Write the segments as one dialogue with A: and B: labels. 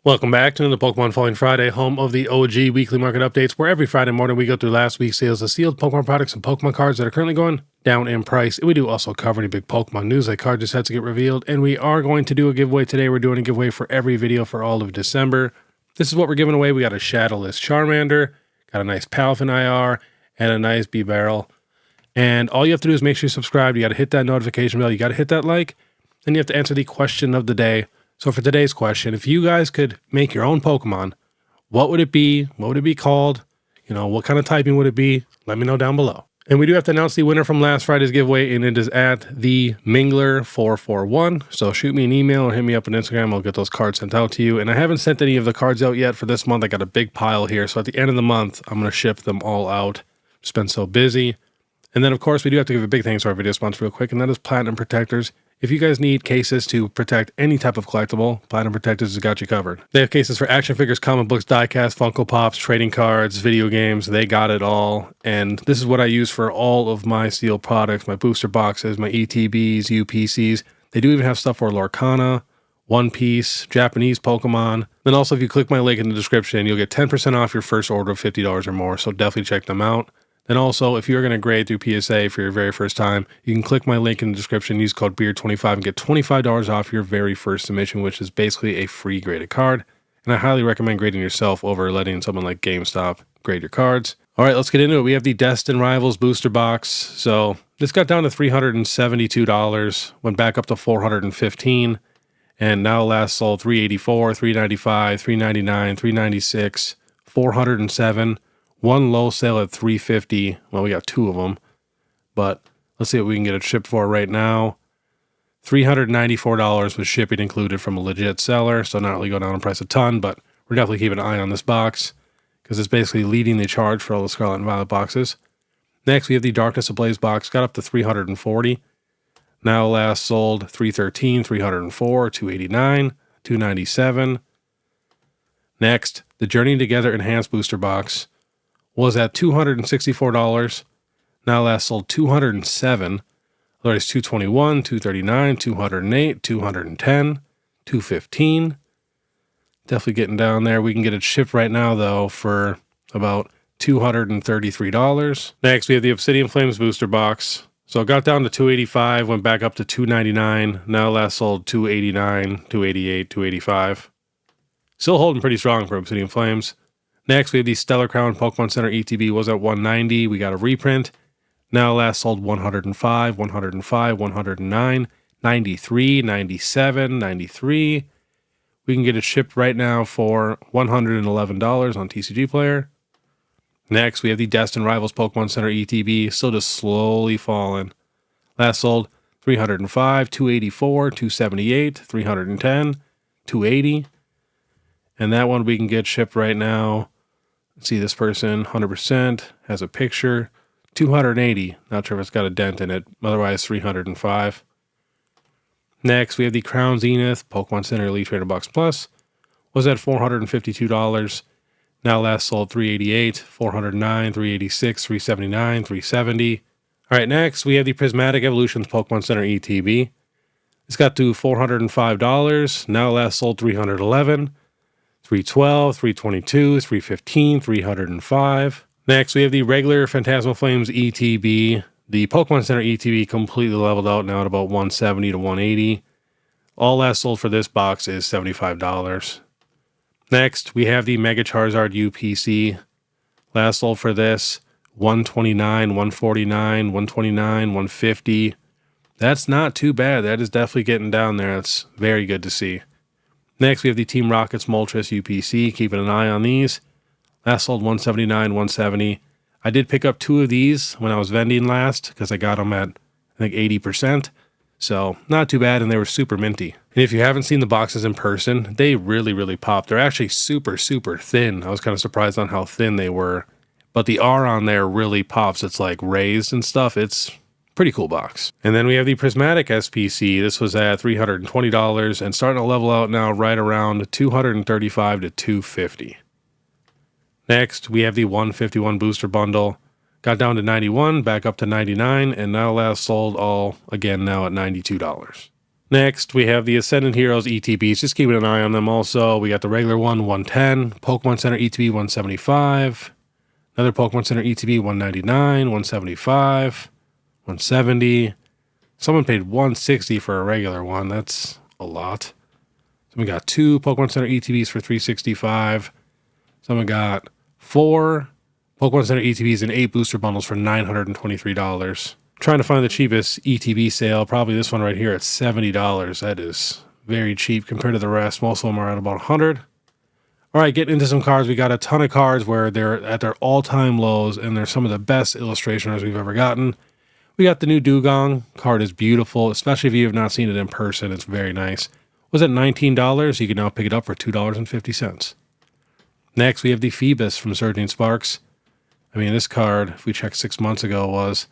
A: Welcome back to the Pokemon Following Friday, home of the OG weekly market updates, where every Friday morning we go through last week's sales of sealed Pokemon products and Pokemon cards that are currently going down in price. And we do also cover any big Pokemon news like card just had to get revealed. And we are going to do a giveaway today. We're doing a giveaway for every video for all of December. This is what we're giving away. We got a Shadowless Charmander, got a nice Palafin IR, and a nice B-Barrel. And all you have to do is make sure you subscribe. You got to hit that notification bell. You got to hit that like. Then you have to answer the question of the day. So for today's question, if you guys could make your own Pokemon, what would it be? What would it be called? You know, what kind of typing would it be? Let me know down below. And we do have to announce the winner from last Friday's giveaway, and it is at the Mingler441. So shoot me an email or hit me up on Instagram. I'll get those cards sent out to you. And I haven't sent any of the cards out yet for this month. I got a big pile here. So at the end of the month, I'm going to ship them all out. Just been so busy. And then, of course, we do have to give a big thanks to our video sponsor real quick, and that is Platinum Protectors. If you guys need cases to protect any type of collectible, Platinum Protectors has got you covered. They have cases for action figures, comic books, diecast, Funko Pops, trading cards, video games. They got it all. And this is what I use for all of my sealed products, my booster boxes, my ETBs, UPCs. They do even have stuff for Lorcana, One Piece, Japanese Pokemon. Then also, if you click my link in the description, you'll get 10% off your first order of $50 or more. So definitely check them out. Then also, if you're going to grade through PSA for your very first time, you can click my link in the description, use code BEARD25 and get $25 off your very first submission, which is basically a free graded card. And I highly recommend grading yourself over letting someone like GameStop grade your cards. All right, let's get into it. We have the Destined Rivals booster box. So this got down to $372, went back up to $415, and now last sold $384, $395, $399, $396, $407. One low sale at $350. Well, we got two of them, but let's see what we can get it shipped for right now. $394 with shipping included from a legit seller, so not really go down in price a ton, but we're definitely keeping an eye on this box because it's basically leading the charge for all the Scarlet and Violet boxes. Next, we have the Darkness Ablaze box, got up to $340. Now last sold $313, $304, $289, $297. Next, the Journey Together Enhanced booster box was at $264. Now last sold $207. Otherwise $221, $239, $208, $210, $215. Definitely getting down there. We can get it shipped right now though for about $233. Next, we have the Obsidian Flames booster box. So it got down to $285, went back up to $299. Now last sold $289, $288, $285. Still holding pretty strong for Obsidian Flames. Next, we have the Stellar Crown Pokemon Center ETB was at $190. We got a reprint. Now last sold $105, $105, $109, $93, $97, $93. We can get it shipped right now for $111 on TCG Player. Next, we have the Destined Rivals Pokemon Center ETB, still just slowly falling. Last sold $305, $284, $278, $310, $280. And that one we can get shipped right now. Let's see, this person, 100%, has a picture, $280. Not sure if it's got a dent in it, otherwise $305. Next, we have the Crown Zenith Pokemon Center Elite Trainer Box Plus. Was at $452. Now last sold $388, $409, $386, $379, $370. All right, next, we have the Prismatic Evolutions Pokemon Center ETB. It's got to $405. Now last sold $311. $312, $322, $315, $305. Next, we have the regular Phantasmal Flames ETB. The Pokemon Center ETB completely leveled out now at about $170 to $180. All last sold for this box is $75. Next, we have the Mega Charizard UPC. Last sold for this, $129, $149, $129, $150. That's not too bad. That is definitely getting down there. That's very good to see. Next, we have the Team Rockets Moltres UPC. Keeping an eye on these. Last sold $179, $170. I did pick up two of these when I was vending last because I got them at, I think, 80%. So, not too bad, and they were super minty. And if you haven't seen the boxes in person, they really, really pop. They're actually super, super thin. I was kind of surprised on how thin they were. But the R on there really pops. It's like raised and stuff. It's pretty cool box. And then we have the Prismatic SPC. This was at $320 and starting to level out now right around $235 to $250. Next, we have the 151 booster bundle. Got down to 91, back up to 99, and now last sold all again now at $92. Next, we have the Ascendant Heroes ETBs. Just keeping an eye on them also. We got the regular one, 110. Pokemon Center ETB, 175. Another Pokemon Center ETB, 199, 175, 170. Someone paid 160 for a regular one. That's a lot. So we got 2 Pokemon Center ETBs for 365. Someone got 4 Pokemon Center ETBs and 8 booster bundles for $923. Trying to find the cheapest ETB sale. Probably this one right here at $70. That is very cheap compared to the rest. Most of them are at about 100. All right, getting into some cards. We got a ton of cards where they're at their all-time lows, and they're some of the best illustrations we've ever gotten. We got the new Dugong. Card is beautiful, especially if you have not seen it in person. It's very nice. Was it $19? You can now pick it up for $2.50. Next, we have the Phoebus from Surging Sparks. I mean, this card, if we checked 6 months ago, was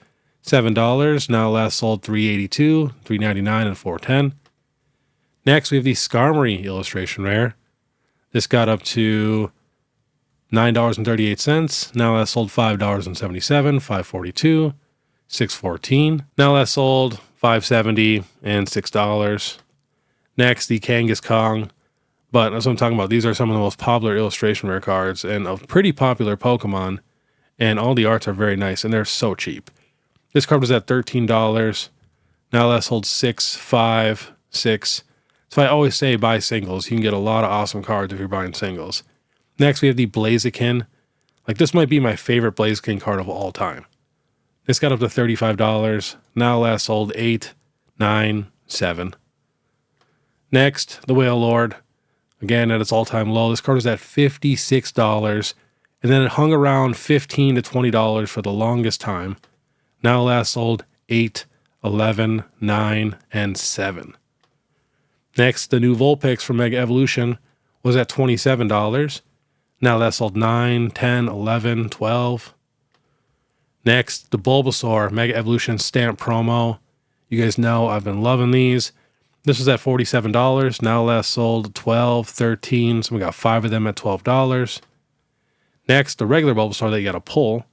A: $7. Now last sold $3.82, $3.99, and $4.10. Next, we have the Skarmory illustration rare. This got up to $9.38. Now last sold $5.77, $5.42, $6.14. Now last sold $5.70 and $6. Next, the Kangaskhan Kong. But that's what I'm talking about. These are some of the most popular illustration rare cards and of pretty popular Pokemon. And all the arts are very nice, and they're so cheap. This card was at $13. Now last sold $6, $5, $6. So I always say buy singles. You can get a lot of awesome cards if you're buying singles. Next, we have the Blaziken. Like, this might be my favorite Blaziken card of all time. This got up to $35. Now last sold $8, $9, $7. Next, the Whale Lord. Again, at its all-time low. This card was at $56. And then it hung around $15 to $20 for the longest time. Now last sold $8, $11, $9, and $7. Next, the new Vulpix from Mega Evolution was at $27. Now that sold $9, $10, $11, $12. Next, the Bulbasaur Mega Evolution Stamp Promo. You guys know I've been loving these. This was at $47. Now last sold $12, $13. So we got 5 of them at $12. Next, the regular Bulbasaur that you got to pull.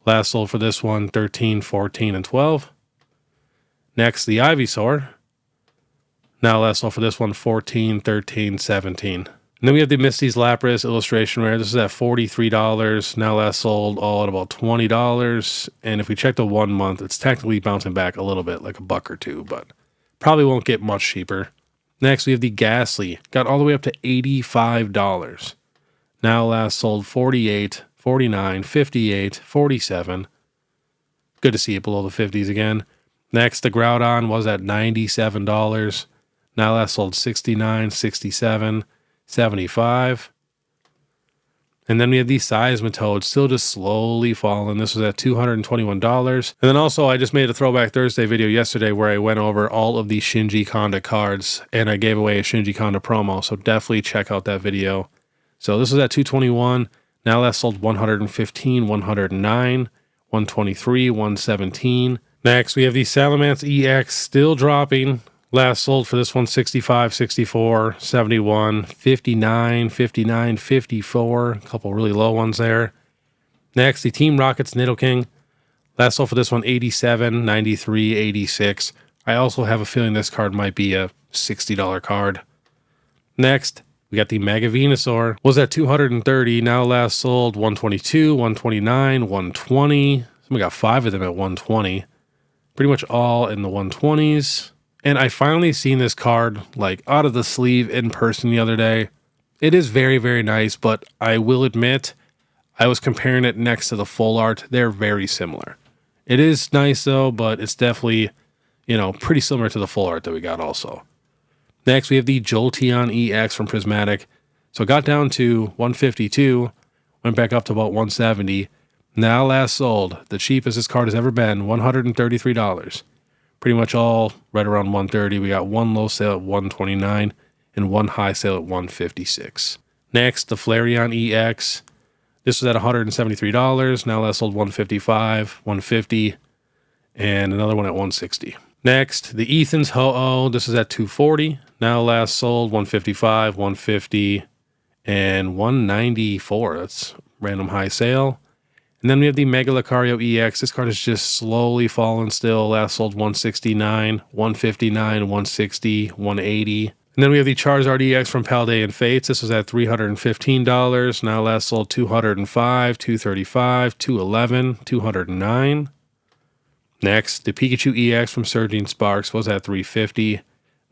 A: Last sold for this one $13, $14, and $12. Next, the Ivysaur. Now last sold for this one $14, $13, $17. And then we have the Misty's Lapras illustration rare. This is at $43. Now last sold all at about $20. And if we check the 1 month, it's technically bouncing back a little bit, like a buck or two, but probably won't get much cheaper. Next, we have the Ghastly. Got all the way up to $85. Now last sold $48, $49, $58, $47. Good to see it below the 50s again. Next, the Groudon was at $97. Now last sold $69, $67, $75. And then we have the Seismitoad still just slowly falling. This was at $221. And then also I just made a Throwback Thursday video yesterday where I went over all of the Shinji Kanda cards and I gave away a Shinji Kanda promo. So definitely check out that video. So this was at $221. Now last sold $115, $109, $123, $117. Next, we have the Salamence EX still dropping. Last sold for this one $65, $64, $71, $59, $59, $54. A couple really low ones there. Next, the Team Rocket's Nidoking. Last sold for this one $87, $93, $86. I also have a feeling this card might be a $60 card. Next, we got the Mega Venusaur. Was at $230. Now last sold $122, $129, $120. So we got 5 of them at $120. Pretty much all in the 120s. And I finally seen this card like out of the sleeve in person the other day. It is very, very nice, but I will admit I was comparing it next to the full art. They're very similar. It is nice though, but it's definitely, pretty similar to the full art that we got also. Next, we have the Jolteon EX from Prismatic. So it got down to $152, went back up to about $170. Now last sold, the cheapest this card has ever been, $133. Pretty much all right around $130. We got one low sale at $129 and one high sale at $156. Next, the Flareon EX. This was at $173. Now last sold $155, $150, and another one at $160. Next, the Ethan's Ho-Oh. This is at $240. Now last sold $155, $150, and $194. That's random high sale. And then we have the Mega Lucario EX. This card is just slowly falling still. Last sold 169, 159, 160, 180. And then we have the Charizard EX from Paldean Fates. This was at $315. Now last sold 205, 235, 211, 209. Next, the Pikachu EX from Surging Sparks was at $350.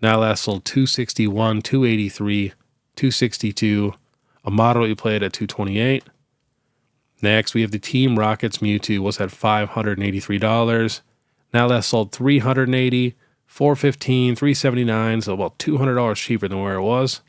A: Now last sold 261, 283, 262. A model you played at $228. Next, we have the Team Rockets Mewtwo was at $583. Now last sold $380, $415, $379, so about $200 cheaper than where it was.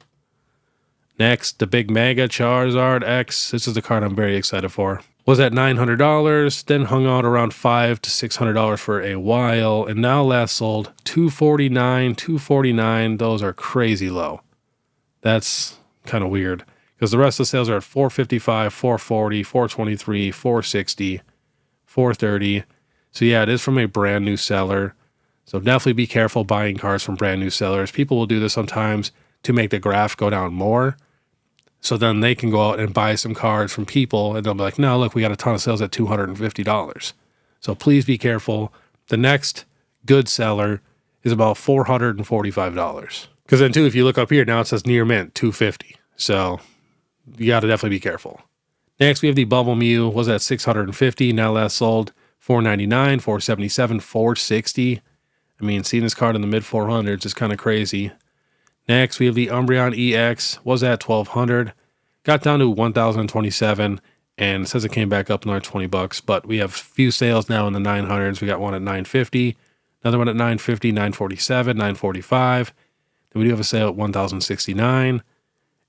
A: Next, the Big Mega Charizard X. This is the card I'm very excited for. Was at $900, then hung out around $500 to $600 for a while, and now last sold $249, $249. Those are crazy low. That's kind of weird, because the rest of the sales are at $455, $440, $423, $460, $430. So yeah, it is from a brand new seller. So definitely be careful buying cards from brand new sellers. People will do this sometimes to make the graph go down more. So then they can go out and buy some cards from people and they'll be like, no, look, we got a ton of sales at $250. So please be careful. The next good seller is about $445. Because then too, if you look up here, now it says near mint, $250. So you got to definitely be careful. Next, we have the Bubble Mew, was at $650. Now last sold $499, $477, $460. I mean, seeing this card in the mid 400s is kind of crazy. Next, we have the Umbreon EX, was at $1,200, got down to $1,027, and it says it came back up another $20, but we have few sales now in the 900s. We got one at $950, another one at $950, $947, $945. Then we do have a sale at $1,069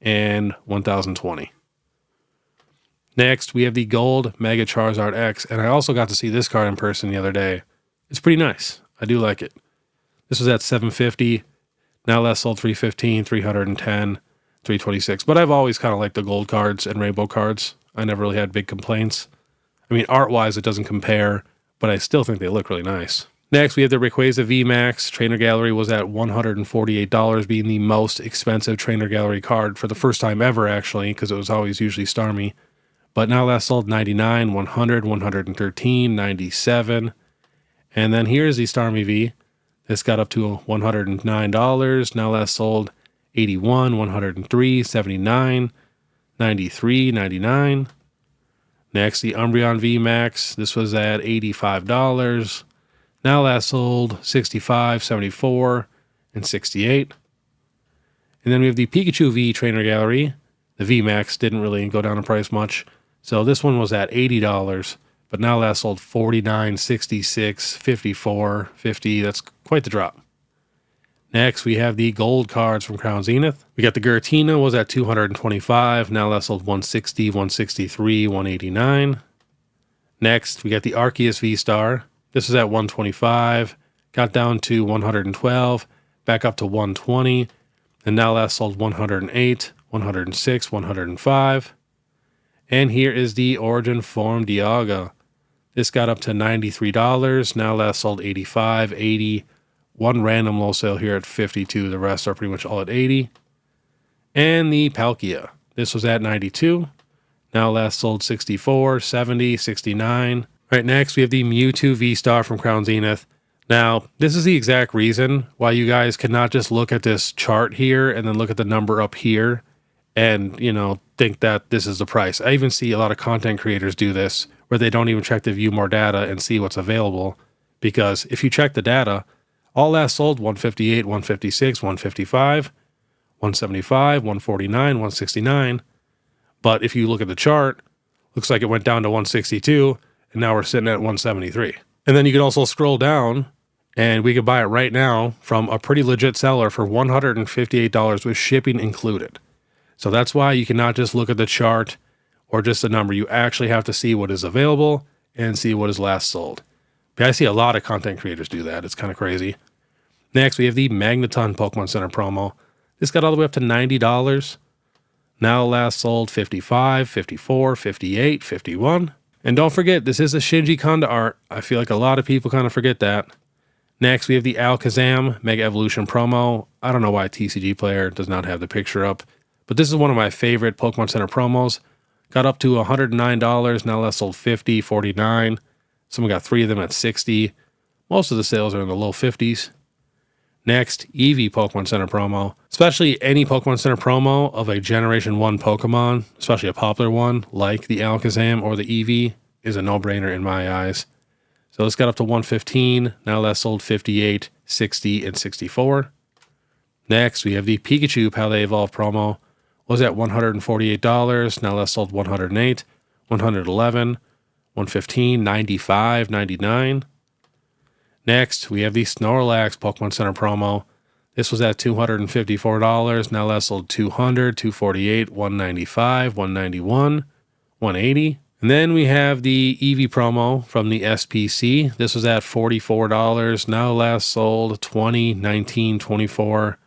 A: and $1,020. Next, we have the Gold Mega Charizard X, and I also got to see this card in person the other day. It's pretty nice. I do like it. This was at $750. Now last sold $315, $310, $326. But I've always kind of liked the gold cards and rainbow cards. I never really had big complaints. I mean, art-wise, it doesn't compare, but I still think they look really nice. Next, we have the Rayquaza VMAX. Trainer Gallery was at $148, being the most expensive Trainer Gallery card for the first time ever, actually, because it was always usually Starmie. But now last sold $99, $100, $113, $97. And then here's the Starmie V. This got up to $109. Now last sold $81, $103, $79, $93, $99. Next, the Umbreon VMAX. This was at $85. Now last sold $65, $74, and $68. And then we have the Pikachu V Trainer Gallery. The VMAX didn't really go down in price much. So this one was at $80. But now last sold $49, $66, $54, $50. That's quite the drop. Next, we have the gold cards from Crown Zenith. We got the Giratina, was at $225. Now last sold $160, $163, $189. Next, we got the Arceus V-Star. This is at $125. Got down to $112. Back up to $120. And now last sold $108, $106, $105. And here is the Origin Form Dialga. This got up to $93. Now last sold $85, $80. One random low sale here at $52. The rest are pretty much all at $80. And the Palkia. This was at $92. Now last sold $64, $70, $69. Right, next we have the Mewtwo V-Star from Crown Zenith. Now, this is the exact reason why you guys cannot just look at this chart here and then look at the number up here and, you know, think that this is the price. I even see a lot of content creators do this where they don't even check the view more data and see what's available. Because if you check the data, all last sold 158, 156, 155, 175, 149, 169. But if you look at the chart, looks like it went down to 162 and now we're sitting at 173. And then you can also scroll down and we could buy it right now from a pretty legit seller for $158 with shipping included. So that's why you cannot just look at the chart or just the number. You actually have to see what is available and see what is last sold. But I see a lot of content creators do that. It's kind of crazy. Next, we have the Magneton Pokemon Center promo. This got all the way up to $90. Now last sold $55, $54, $58, $51. And don't forget, this is a Shinji Kanda art. I feel like a lot of people kind of forget that. Next, we have the Alakazam Mega Evolution promo. I don't know why TCG Player does not have the picture up, but this is one of my favorite Pokemon Center promos Got up to $109. Now last sold $50, $49. Someone got 3 of them at $60. Most of the sales are in the low 50s. Next, Eevee Pokemon Center promo. Especially any Pokemon Center promo of a Generation 1 Pokemon, especially a popular one like the Alakazam or the Eevee, is a no-brainer in my eyes. So this got up to $115. Now last sold $58, $60, and $64. Next, we have the Pikachu Palette Evolve promo. Was at $148. Now last sold $108, $111, $115, $95, $99. Next, we have the Snorlax Pokemon Center promo. This was at $254. Now last sold $200, $248, $195, $191, $180. And then we have the Eevee promo from the SPC. This was at $44. Now last sold $20, $19, $24.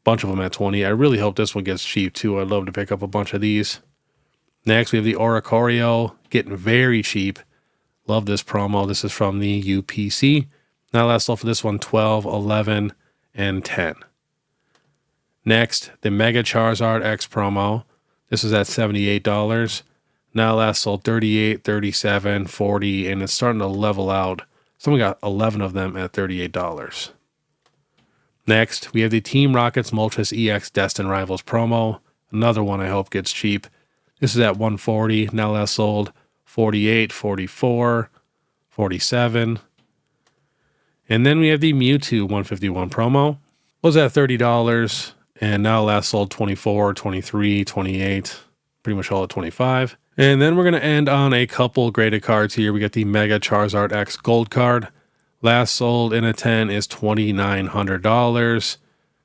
A: Bunch of them at $20. I really hope this one gets cheap too. I'd love to pick up a bunch of these. Next, we have the Oricorio getting very cheap. Love this promo. This is from the UPC. Now last sold for this one $12, $11, and $10. Next, the Mega Charizard X promo. This is at $78. Now last sold $38, $37, $40, and it's starting to level out. Someone got 11 of them at $38. Next, we have the Team Rocket's Moltres EX Destined Rivals promo. Another one I hope gets cheap. This is at $140. Now last sold $48, $44, $47. And then we have the Mewtwo 151 promo. Was at $30. And now last sold $24, $23, $28. Pretty much all at $25. And then we're going to end on a couple graded cards here. We got the Mega Charizard X Gold card. Last sold in a 10 is $2,900.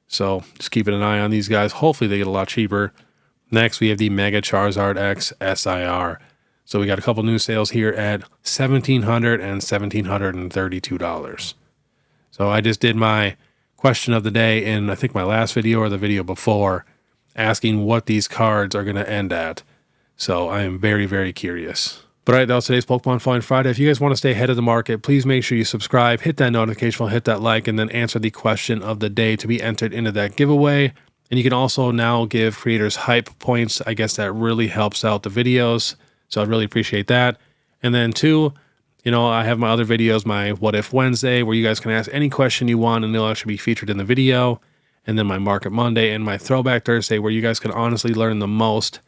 A: So just keeping an eye on these guys. Hopefully they get a lot cheaper. Next, we have the Mega Charizard X SIR. So we got a couple new sales here at $1,700 and $1,732. So I just did my question of the day in, I think, my last video or the video before, asking what these cards are going to end at. So I am very, very curious. But all right, that was today's Pokemon Find Friday. If you guys want to stay ahead of the market, please make sure you subscribe, hit that notification bell, hit that like, and then answer the question of the day to be entered into that giveaway. And you can also now give creators hype points. I guess that really helps out the videos. So I'd really appreciate that. And then 2, I have my other videos, my What If Wednesday, where you guys can ask any question you want and they'll actually be featured in the video. And then my Market Monday and my Throwback Thursday, where you guys can honestly learn the most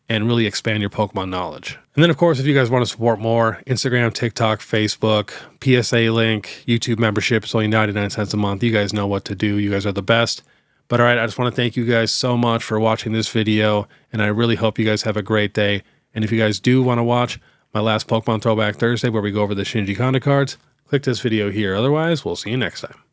A: and really expand your Pokemon knowledge. And then, of course, if you guys want to support more, Instagram, TikTok, Facebook, PSA link, YouTube membership, it's only 99 cents a month. You guys know what to do. You guys are the best. But all right, I just want to thank you guys so much for watching this video, and I really hope you guys have a great day. And if you guys do want to watch my last Pokemon Throwback Thursday, where we go over the Shinji Kanda cards, click this video here. Otherwise, we'll see you next time.